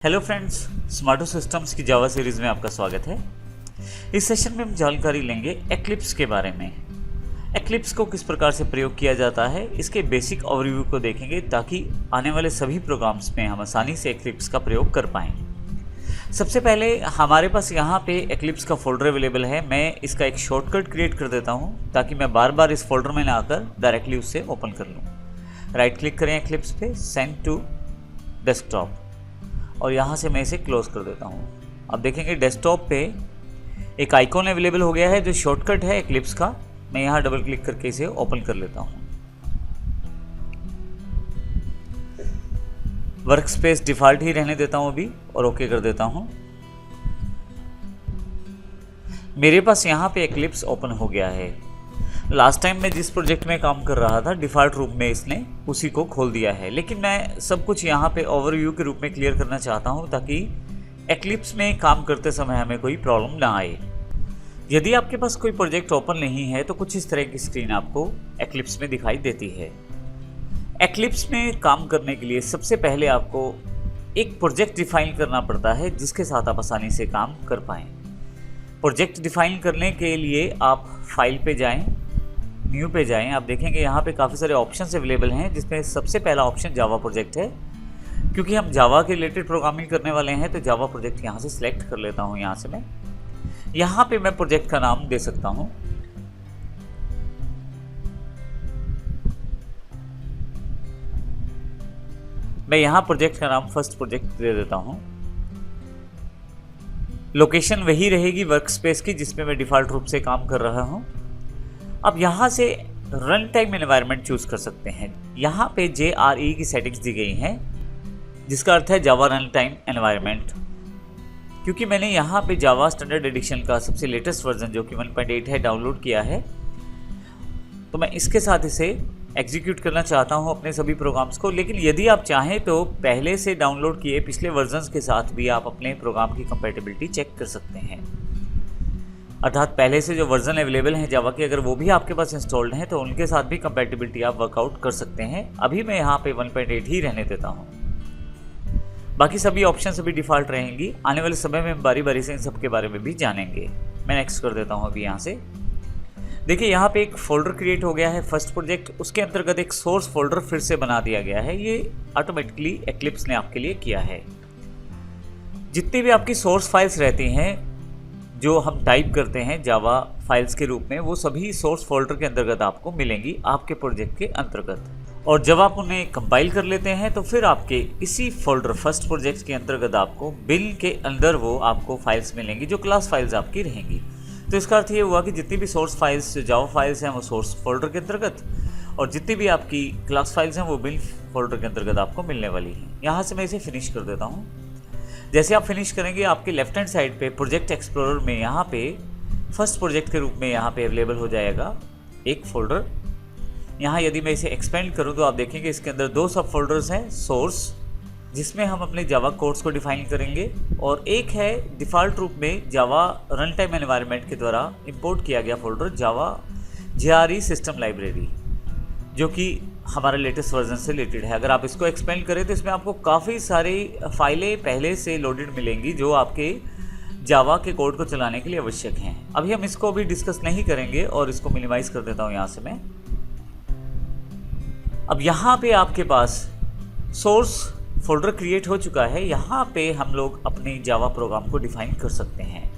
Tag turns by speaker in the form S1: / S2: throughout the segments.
S1: Hello friends, स्मार्टो systems की जावा series में आपका स्वागत है। इस सेशन में हम जानकारी लेंगे एक्लिप्स के बारे में। एक्लिप्स को किस प्रकार से प्रयोग किया जाता है, इसके बेसिक ओवरव्यू को देखेंगे ताकि आने वाले सभी प्रोग्राम्स में हम आसानी से एक्लिप्स का प्रयोग कर पाएँ। सबसे पहले हमारे पास यहाँ पे एक्लिप्स का फोल्डर अवेलेबल है। मैं इसका एक शॉर्टकट क्रिएट कर देता हूँ ताकि मैं बार बार इस फोल्डर में ना आकर डायरेक्टली उससे ओपन कर लूँ। राइट क्लिक करें एक्लिप्स पे, सेंड टू डेस्कटॉप, और यहाँ से मैं इसे क्लोज कर देता हूँ। अब देखेंगे डेस्कटॉप पे एक आइकॉन अवेलेबल हो गया है जो शॉर्टकट है एक्लिप्स का। मैं यहाँ डबल क्लिक करके इसे ओपन कर लेता हूँ। वर्क स्पेस डिफ़ॉल्ट ही रहने देता हूँ अभी और ओके कर देता हूँ। मेरे पास यहाँ पे एक्लिप्स ओपन हो गया है। लास्ट टाइम मैं जिस प्रोजेक्ट में काम कर रहा था डिफ़ॉल्ट रूप में इसने उसी को खोल दिया है, लेकिन मैं सब कुछ यहाँ पे ओवरव्यू के रूप में क्लियर करना चाहता हूँ ताकि एक्लिप्स में काम करते समय हमें कोई प्रॉब्लम ना आए। यदि आपके पास कोई प्रोजेक्ट ओपन नहीं है तो कुछ इस तरह की स्क्रीन आपको एक्लिप्स में दिखाई देती है। एक्लिप्स में काम करने के लिए सबसे पहले आपको एक प्रोजेक्ट डिफाइन करना पड़ता है जिसके साथ आप आसानी से काम कर पाएँ। प्रोजेक्ट डिफाइन करने के लिए आप फाइल पे जाएं, न्यू पे जाएं। आप देखेंगे यहाँ पे काफ़ी सारे ऑप्शंस अवेलेबल हैं जिसमें सबसे पहला ऑप्शन जावा प्रोजेक्ट है। क्योंकि हम जावा के रिलेटेड प्रोग्रामिंग करने वाले हैं तो जावा प्रोजेक्ट यहाँ से सिलेक्ट कर लेता हूँ। यहाँ से मैं यहाँ पे मैं प्रोजेक्ट का नाम दे सकता हूँ। मैं यहाँ प्रोजेक्ट का नाम फर्स्ट प्रोजेक्ट दे देता हूँ। लोकेशन वही रहेगी वर्क स्पेस की जिसमें मैं डिफ़ॉल्ट रूप से काम कर रहा हूँ। अब यहाँ से रन टाइम एनवायरनमेंट चूज़ कर सकते हैं। यहाँ पे JRE की सेटिंग्स दी गई हैं जिसका अर्थ है जावा रन टाइम एनवायरनमेंट। क्योंकि मैंने यहाँ पे जावा स्टैंडर्ड एडिशन का सबसे लेटेस्ट वर्जन जो कि 1.8 है डाउनलोड किया है, तो मैं इसके साथ इसे एग्जीक्यूट करना चाहता हूँ अपने सभी प्रोग्राम्स को। लेकिन यदि आप चाहें तो पहले से डाउनलोड किए पिछले वर्जन्स के साथ भी आप अपने प्रोग्राम की कंपैटिबिलिटी चेक कर सकते हैं। अर्थात पहले से जो वर्जन अवेलेबल हैं जावा के, अगर वो भी आपके पास इंस्टॉल्ड हैं तो उनके साथ भी कंपैटिबिलिटी आप वर्कआउट कर सकते हैं। अभी मैं यहाँ पे 1.8 ही रहने देता हूँ। बाकी सभी ऑप्शन अभी डिफ़ॉल्ट रहेंगी। आने वाले समय में हम बारी बारी से इन सब के बारे में भी जानेंगे। मैं नेक्स्ट कर देता हूँ अभी यहाँ से। देखिए यहाँ पे एक फ़ोल्डर क्रिएट हो गया है फर्स्ट प्रोजेक्ट, उसके अंतर्गत एक सोर्स फोल्डर फिर से बना दिया गया है। ये ऑटोमेटिकली एक्लिप्स ने आपके लिए किया है। जितनी भी आपकी सोर्स फाइल्स रहती हैं जो हम टाइप करते हैं जावा फाइल्स के रूप में, वो सभी सोर्स फोल्डर के अंतर्गत आपको मिलेंगी आपके प्रोजेक्ट के अंतर्गत। और जब आप उन्हें कंपाइल कर लेते हैं तो फिर आपके इसी फोल्डर फर्स्ट प्रोजेक्ट के अंतर्गत आपको बिन के अंदर वो आपको फाइल्स मिलेंगी जो क्लास फाइल्स आपकी रहेंगी। तो इसका अर्थ ये हुआ कि जितनी भी सोर्स फाइल्स जावा फाइल्स हैं वो सोर्स फोल्डर के अंतर्गत, और जितनी भी आपकी क्लास फाइल्स हैं वो बिन फोल्डर के अंतर्गत आपको मिलने वाली हैं। यहाँ से मैं इसे फिनिश कर देता हूँ। जैसे आप फिनिश करेंगे आपके लेफ्ट हैंड साइड पे प्रोजेक्ट एक्सप्लोरर में यहाँ पे फर्स्ट प्रोजेक्ट के रूप में यहाँ पे अवेलेबल हो जाएगा एक फोल्डर। यहाँ यदि मैं इसे एक्सपेंड करूँ तो आप देखेंगे इसके अंदर दो सब फोल्डर्स हैं। सोर्स जिसमें हम अपने जावा कोड्स को डिफाइन करेंगे, और एक है डिफ़ॉल्ट रूप में जावा रन टाइम एनवायरनमेंट के द्वारा इंपोर्ट किया गया फोल्डर जावा JRE सिस्टम लाइब्रेरी, जो कि हमारे लेटेस्ट वर्जन से रिलेटेड है। अगर आप इसको एक्सपेंड करें तो इसमें आपको काफ़ी सारी फाइलें पहले से लोडेड मिलेंगी जो आपके जावा के कोड को चलाने के लिए आवश्यक हैं। अभी हम इसको भी डिस्कस नहीं करेंगे और इसको मिनिमाइज कर देता हूँ यहाँ से मैं। अब यहाँ पे आपके पास सोर्स फोल्डर क्रिएट हो चुका है। यहाँ पे हम लोग अपने जावा प्रोग्राम को डिफाइन कर सकते हैं।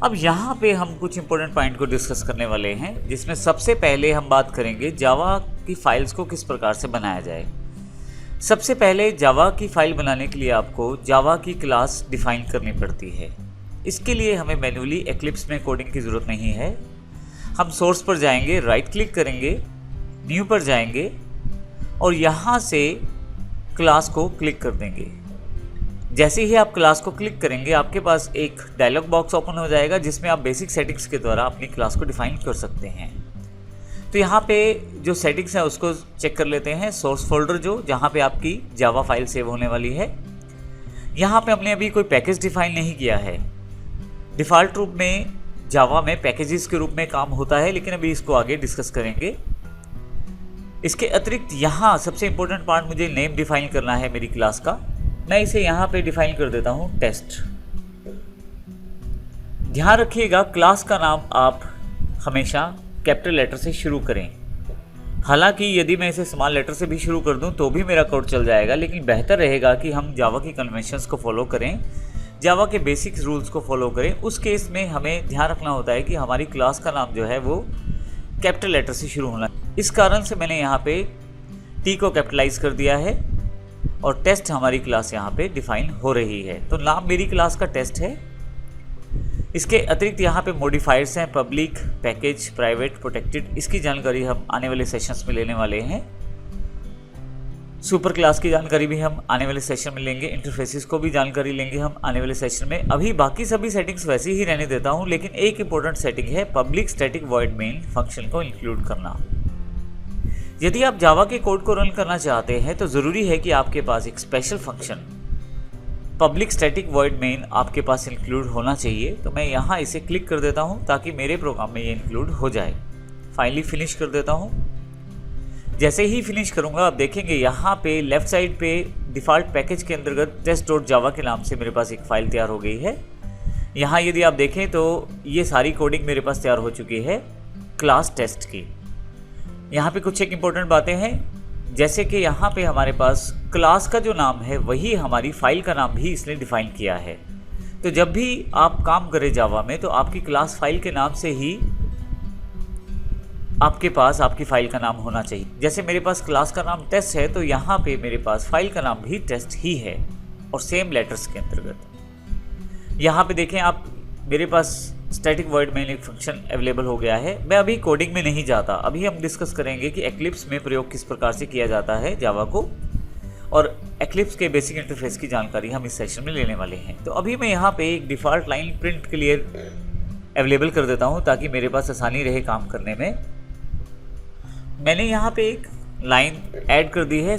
S1: अब यहाँ पे हम कुछ इंपॉर्टेंट पॉइंट को डिस्कस करने वाले हैं जिसमें सबसे पहले हम बात करेंगे जावा की फाइल्स को किस प्रकार से बनाया जाए। सबसे पहले जावा की फाइल बनाने के लिए आपको जावा की क्लास डिफाइन करनी पड़ती है। इसके लिए हमें मैन्युअली एक्लिप्स में कोडिंग की ज़रूरत नहीं है। हम सोर्स पर जाएंगे, राइट क्लिक करेंगे, न्यू पर जाएंगे और यहाँ से क्लास को क्लिक कर देंगे। जैसे ही आप क्लास को क्लिक करेंगे आपके पास एक डायलॉग बॉक्स ओपन हो जाएगा जिसमें आप बेसिक सेटिंग्स के द्वारा अपनी क्लास को डिफाइन कर सकते हैं। तो यहाँ पे जो सेटिंग्स है उसको चेक कर लेते हैं। सोर्स फोल्डर जहाँ पे आपकी जावा फाइल सेव होने वाली है, यहाँ पे हमने अभी कोई पैकेज डिफाइन नहीं किया है। डिफ़ॉल्ट रूप में जावा में पैकेजेस के रूप में काम होता है, लेकिन अभी इसको आगे डिस्कस करेंगे। इसके अतिरिक्त यहाँ सबसे इम्पोर्टेंट पार्ट मुझे नेम डिफाइन करना है मेरी क्लास का। मैं इसे यहाँ पे डिफाइन कर देता हूँ टेस्ट। ध्यान रखिएगा क्लास का नाम आप हमेशा कैपिटल लेटर से शुरू करें। हालांकि यदि मैं इसे स्मॉल लेटर से भी शुरू कर दूं तो भी मेरा कोड चल जाएगा, लेकिन बेहतर रहेगा कि हम जावा की कन्वेंशंस को फॉलो करें, जावा के बेसिक रूल्स को फॉलो करें। उस केस में हमें ध्यान रखना होता है कि हमारी क्लास का नाम जो है वो कैपिटल लेटर से शुरू होना है। इस कारण से मैंने यहाँ पे टी को कैपिटलाइज कर दिया है और टेस्ट हमारी क्लास यहाँ पे डिफाइन हो रही है। तो नाम मेरी क्लास का टेस्ट है। इसके अतिरिक्त यहाँ पे मॉडिफायर्स हैं, पब्लिक, पैकेज, प्राइवेट, प्रोटेक्टेड। इसकी जानकारी हम आने वाले सेशंस में लेने वाले हैं। सुपर क्लास की जानकारी भी हम आने वाले सेशन में लेंगे। इंटरफेसेस को भी जानकारी लेंगे हम आने वाले सेशन में। अभी बाकी सभी सेटिंग्स वैसे ही रहने देता हूँ, लेकिन एक इंपॉर्टेंट सेटिंग है public static void main function को इंक्लूड करना। यदि आप जावा के कोड को रन करना चाहते हैं तो ज़रूरी है कि आपके पास एक special function public static void main आपके पास इंक्लूड होना चाहिए। तो मैं यहाँ इसे क्लिक कर देता हूँ ताकि मेरे प्रोग्राम में ये इंक्लूड हो जाए। फाइनली फिनिश कर देता हूँ। जैसे ही फिनिश करूँगा आप देखेंगे यहाँ पे लेफ्ट साइड पे डिफ़ॉल्ट पैकेज के अंतर्गत test.java के नाम से मेरे पास एक फ़ाइल तैयार हो गई है। यहाँ यदि आप देखें तो ये सारी कोडिंग मेरे पास तैयार हो चुकी है क्लास टेस्ट की। यहाँ पे कुछ एक इम्पोर्टेंट बातें हैं, जैसे कि यहाँ पे हमारे पास क्लास का जो नाम है वही हमारी फाइल का नाम भी इसने डिफाइन किया है। तो जब भी आप काम करें जावा में तो आपकी क्लास फाइल के नाम से ही आपके पास आपकी फाइल का नाम होना चाहिए। जैसे मेरे पास क्लास का नाम टेस्ट है तो यहाँ पे मेरे पास फाइल का नाम भी टेस्ट ही है और सेम लेटर्स के अंतर्गत। यहाँ पे देखें आप, मेरे पास स्टैटिक वॉइड मेन एक फंक्शन अवेलेबल हो गया है। मैं अभी कोडिंग में नहीं जाता, अभी हम डिस्कस करेंगे कि एक्लिप्स में प्रयोग किस प्रकार से किया जाता है जावा को, और एक्लिप्स के बेसिक इंटरफेस की जानकारी हम इस सेशन में लेने वाले हैं। तो अभी मैं यहाँ पे एक default line print clear available कर देता हूँ ताकि मेरे पास आसानी रहे काम करने में। मैंने यहाँ पे एक लाइन ऐड कर दी है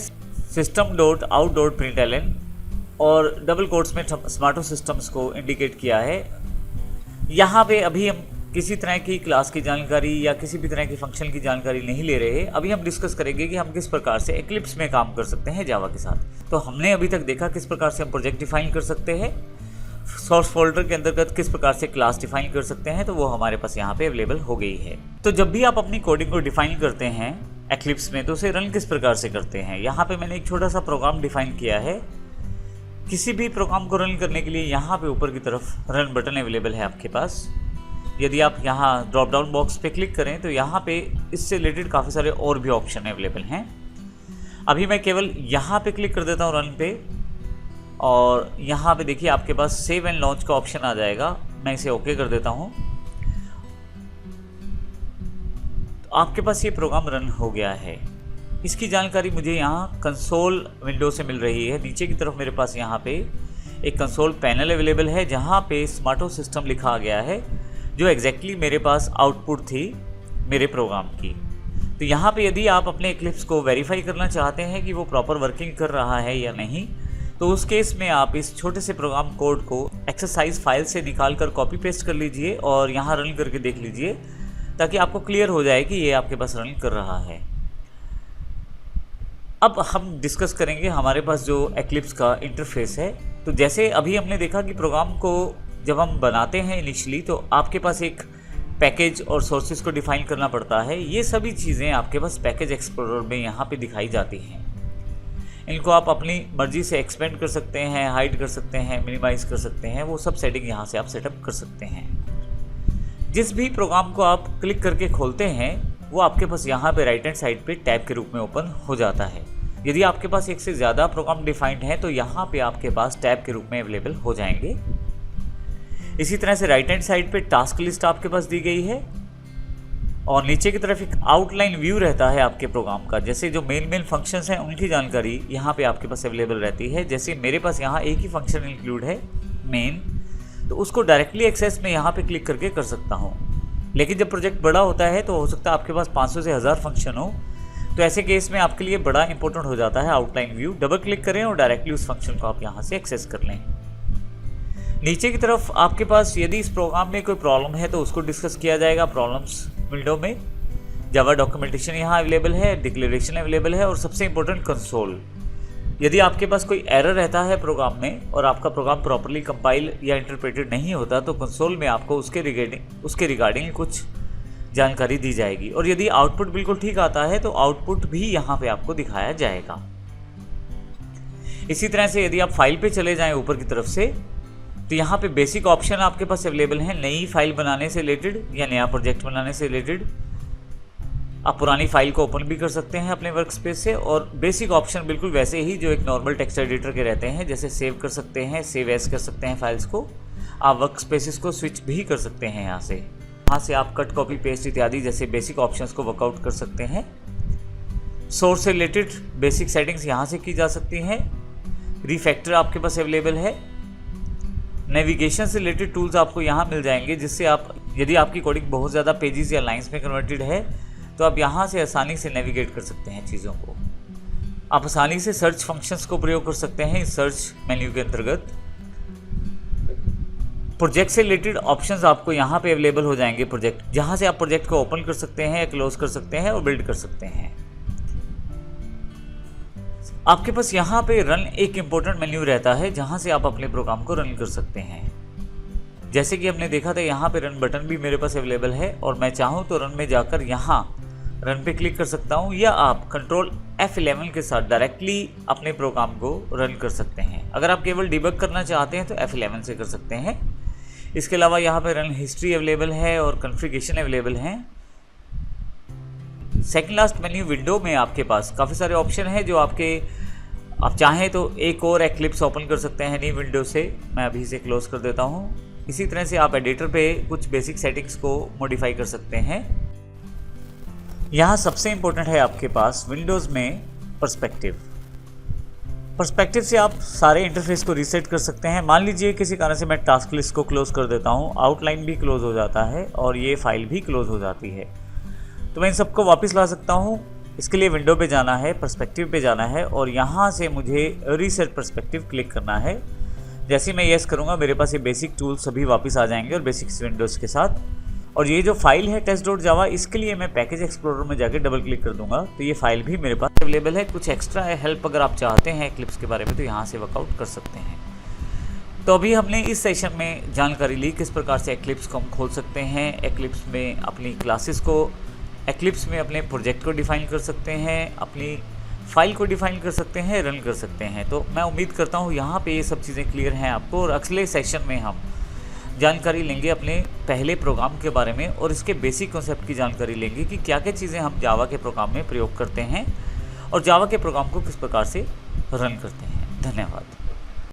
S1: system.out.println और डबल कोट्स में स्मार्टो सिस्टम्स को इंडिकेट किया है। यहाँ पे अभी हम किसी तरह की क्लास की जानकारी या किसी भी तरह की फंक्शन की जानकारी नहीं ले रहे। अभी हम डिस्कस करेंगे कि हम किस प्रकार से एक्लिप्स में काम कर सकते हैं जावा के साथ। तो हमने अभी तक देखा किस प्रकार से हम प्रोजेक्ट डिफाइन कर सकते हैं, सोर्स फोल्डर के अंतर्गत किस प्रकार से क्लास डिफाइन कर सकते हैं, तो वो हमारे पास यहाँ पे अवेलेबल हो गई है। तो जब भी आप अपनी कोडिंग को डिफाइन करते हैं एक्लिप्स में तो उसे रन किस प्रकार से करते हैं। यहाँ पे मैंने एक छोटा सा प्रोग्राम डिफाइन किया है। किसी भी प्रोग्राम को रन करने के लिए यहाँ पे ऊपर की तरफ रन बटन अवेलेबल है आपके पास। यदि आप यहाँ ड्रॉप डाउन बॉक्स पे क्लिक करें तो यहाँ पे इससे रिलेटेड काफ़ी सारे और भी ऑप्शन अवेलेबल हैं। अभी मैं केवल यहाँ पे क्लिक कर देता हूँ रन पे, और यहाँ पे देखिए आपके पास सेव एंड लॉन्च का ऑप्शन आ जाएगा। मैं इसे ओके कर देता हूँ। तो आपके पास ये प्रोग्राम रन हो गया है। इसकी जानकारी मुझे यहाँ कंसोल विंडो से मिल रही है। नीचे की तरफ मेरे पास यहाँ पे एक कंसोल पैनल अवेलेबल है जहाँ पे स्मार्टो सिस्टम लिखा गया है, जो एग्जैक्टली मेरे पास आउटपुट थी मेरे प्रोग्राम की। तो यहाँ पे यदि आप अपने एक्लिप्स को वेरीफाई करना चाहते हैं कि वो प्रॉपर वर्किंग कर रहा है या नहीं, तो उस केस में आप इस छोटे से प्रोग्राम कोड को एक्सरसाइज फाइल से निकाल कर कॉपी पेस्ट कर लीजिए और यहाँ रन करके देख लीजिए, ताकि आपको क्लियर हो जाए कि ये आपके पास रन कर रहा है। अब हम डिस्कस करेंगे हमारे पास जो एक्लिप्स का इंटरफेस है। तो जैसे अभी हमने देखा कि प्रोग्राम को जब हम बनाते हैं इनिशियली तो आपके पास एक पैकेज और सोर्सेज को डिफाइन करना पड़ता है। ये सभी चीज़ें आपके पास पैकेज एक्सप्लोरर में यहाँ पे दिखाई जाती हैं। इनको आप अपनी मर्जी से एक्सपेंड कर सकते हैं, हाइड कर सकते हैं, मिनिमाइज़ कर सकते हैं। वो सब सेटिंग यहाँ से आप सेटअप कर सकते हैं। जिस भी प्रोग्राम को आप क्लिक करके खोलते हैं वो आपके पास यहाँ पे राइट हैंड साइड पे टैब के रूप में ओपन हो जाता है। यदि आपके पास एक से ज़्यादा प्रोग्राम डिफाइंड है तो यहाँ पे आपके पास टैब के रूप में अवेलेबल हो जाएंगे। इसी तरह से राइट हैंड साइड पे टास्क लिस्ट आपके पास दी गई है और नीचे की तरफ एक आउटलाइन व्यू रहता है आपके प्रोग्राम का। जैसे जो मेन फंक्शंस हैं उनकी जानकारी यहाँ पे आपके पास अवेलेबल रहती है। जैसे मेरे पास यहाँ एक ही फंक्शन इंक्लूड है मेन, तो उसको डायरेक्टली एक्सेस में यहाँ पे क्लिक करके कर सकता हूँ। लेकिन जब प्रोजेक्ट बड़ा होता है तो हो सकता है आपके पास 500 से 1000 फंक्शन हो, तो ऐसे केस में आपके लिए बड़ा इंपॉर्टेंट हो जाता है आउटलाइन व्यू। डबल क्लिक करें और डायरेक्टली उस फंक्शन को आप यहाँ से एक्सेस कर लें। नीचे की तरफ आपके पास यदि इस प्रोग्राम में कोई प्रॉब्लम है तो उसको डिस्कस किया जाएगा प्रॉब्लम्स विंडो में। जावा डॉक्यूमेंटेशन यहाँ अवेलेबल है, डिक्लेरेशन अवेलेबल है और सबसे इंपॉर्टेंट कंसोल। यदि आपके पास कोई एरर रहता है प्रोग्राम में और आपका प्रोग्राम प्रॉपर्ली कंपाइल या इंटरप्रेटेड नहीं होता तो कंसोल में आपको उसके रिगार्डिंग कुछ जानकारी दी जाएगी। और यदि आउटपुट बिल्कुल ठीक आता है तो आउटपुट भी यहाँ पे आपको दिखाया जाएगा। इसी तरह से यदि आप फाइल पे चले जाएं ऊपर की तरफ से तो यहाँ पे बेसिक ऑप्शन आपके पास अवेलेबल है। नई फाइल बनाने से रिलेटेड या नया प्रोजेक्ट बनाने से रिलेटेड आप पुरानी फाइल को ओपन भी कर सकते हैं अपने वर्क स्पेस से। और बेसिक ऑप्शन बिल्कुल वैसे ही जो एक नॉर्मल टेक्स्ट एडिटर के रहते हैं, जैसे सेव कर सकते हैं, सेव एज कर सकते हैं फाइल्स को। आप वर्क स्पेसिस को स्विच भी कर सकते हैं यहाँ से आप कट कॉपी पेस्ट इत्यादि जैसे बेसिक ऑप्शंस को वर्कआउट कर सकते हैं। सोर्स से रिलेटेड बेसिक सेटिंग्स यहाँ से की जा सकती हैं। रिफैक्टर आपके पास अवेलेबल है। नेविगेशन से रिलेटेड टूल्स आपको यहाँ मिल जाएंगे, जिससे आप यदि आपकी कोडिंग बहुत ज़्यादा पेजेस या लाइंस में कन्वर्टेड है तो आप यहाँ से आसानी से नेविगेट कर सकते हैं चीज़ों को। आप आसानी से सर्च फंक्शंस को प्रयोग कर सकते हैं इस सर्च मेन्यू के अंतर्गत। प्रोजेक्ट से रिलेटेड ऑप्शंस आपको यहाँ पे अवेलेबल हो जाएंगे, प्रोजेक्ट जहाँ से आप प्रोजेक्ट को ओपन कर सकते हैं, क्लोज कर सकते हैं और बिल्ड कर सकते हैं। आपके पास यहाँ पे रन एक इम्पोर्टेंट मेन्यू रहता है जहाँ से आप अपने प्रोग्राम को रन कर सकते हैं। जैसे कि हमने देखा था यहाँ पे रन बटन भी मेरे पास अवेलेबल है और मैं चाहूँ तो रन में जाकर यहाँ रन पे क्लिक कर सकता हूँ, या आप कंट्रोल F11 के साथ डायरेक्टली अपने प्रोग्राम को रन कर सकते हैं। अगर आप केवल डिबग करना चाहते हैं तो F11 से कर सकते हैं। इसके अलावा यहाँ पे रन हिस्ट्री अवेलेबल है और कॉन्फ़िगरेशन अवेलेबल हैं। सेकंड लास्ट मेन्यू विंडो में आपके पास काफ़ी सारे ऑप्शन हैं जो आप चाहें तो एक और एक्लिप्स ओपन कर सकते हैं नई विंडो से। मैं अभी इसे क्लोज कर देता हूँ। इसी तरह से आप एडिटर पे कुछ बेसिक सेटिंग्स को मॉडिफाई कर सकते हैं। यहाँ सबसे इम्पोर्टेंट है आपके पास विंडोज़ में पर्सपेक्टिव से आप सारे इंटरफेस को रीसेट कर सकते हैं। मान लीजिए किसी कारण से मैं टास्क लिस्ट को क्लोज कर देता हूँ, आउटलाइन भी क्लोज हो जाता है और ये फाइल भी क्लोज हो जाती है, तो मैं इन सबको वापस ला सकता हूँ। इसके लिए विंडो पे जाना है, पर्सपेक्टिव पे जाना है और यहाँ से मुझे रीसेट पर्सपेक्टिव क्लिक करना है। जैसे ही मैं येस करूँगा मेरे पास ये बेसिक टूल सभी वापस आ जाएंगे और बेसिक विंडोज़ के साथ। और ये जो फाइल है test.java, इसके लिए मैं पैकेज एक्सप्लोरर में जाकर डबल क्लिक कर दूंगा तो ये फाइल भी मेरे पास अवेलेबल है। कुछ एक्स्ट्रा हेल्प अगर आप चाहते हैं एक्लिप्स के बारे में तो यहाँ से वर्कआउट कर सकते हैं। तो अभी हमने इस सेशन में जानकारी ली किस प्रकार से एक्लिप्स को हम खोल सकते हैं, एक्लिप्स में अपनी क्लासेस को, एक्लिप्स में अपने प्रोजेक्ट को डिफाइन कर सकते हैं, अपनी फाइल को डिफाइन कर सकते हैं, रन कर सकते हैं। तो मैं उम्मीद करता हूँ यहाँ पे ये सब चीज़ें क्लियर हैं आपको। और अगले सेशन में हम जानकारी लेंगे अपने पहले प्रोग्राम के बारे में और इसके बेसिक कॉन्सेप्ट की जानकारी लेंगे कि क्या क्या चीज़ें हम जावा के प्रोग्राम में प्रयोग करते हैं और जावा के प्रोग्राम को किस प्रकार से रन करते हैं। धन्यवाद।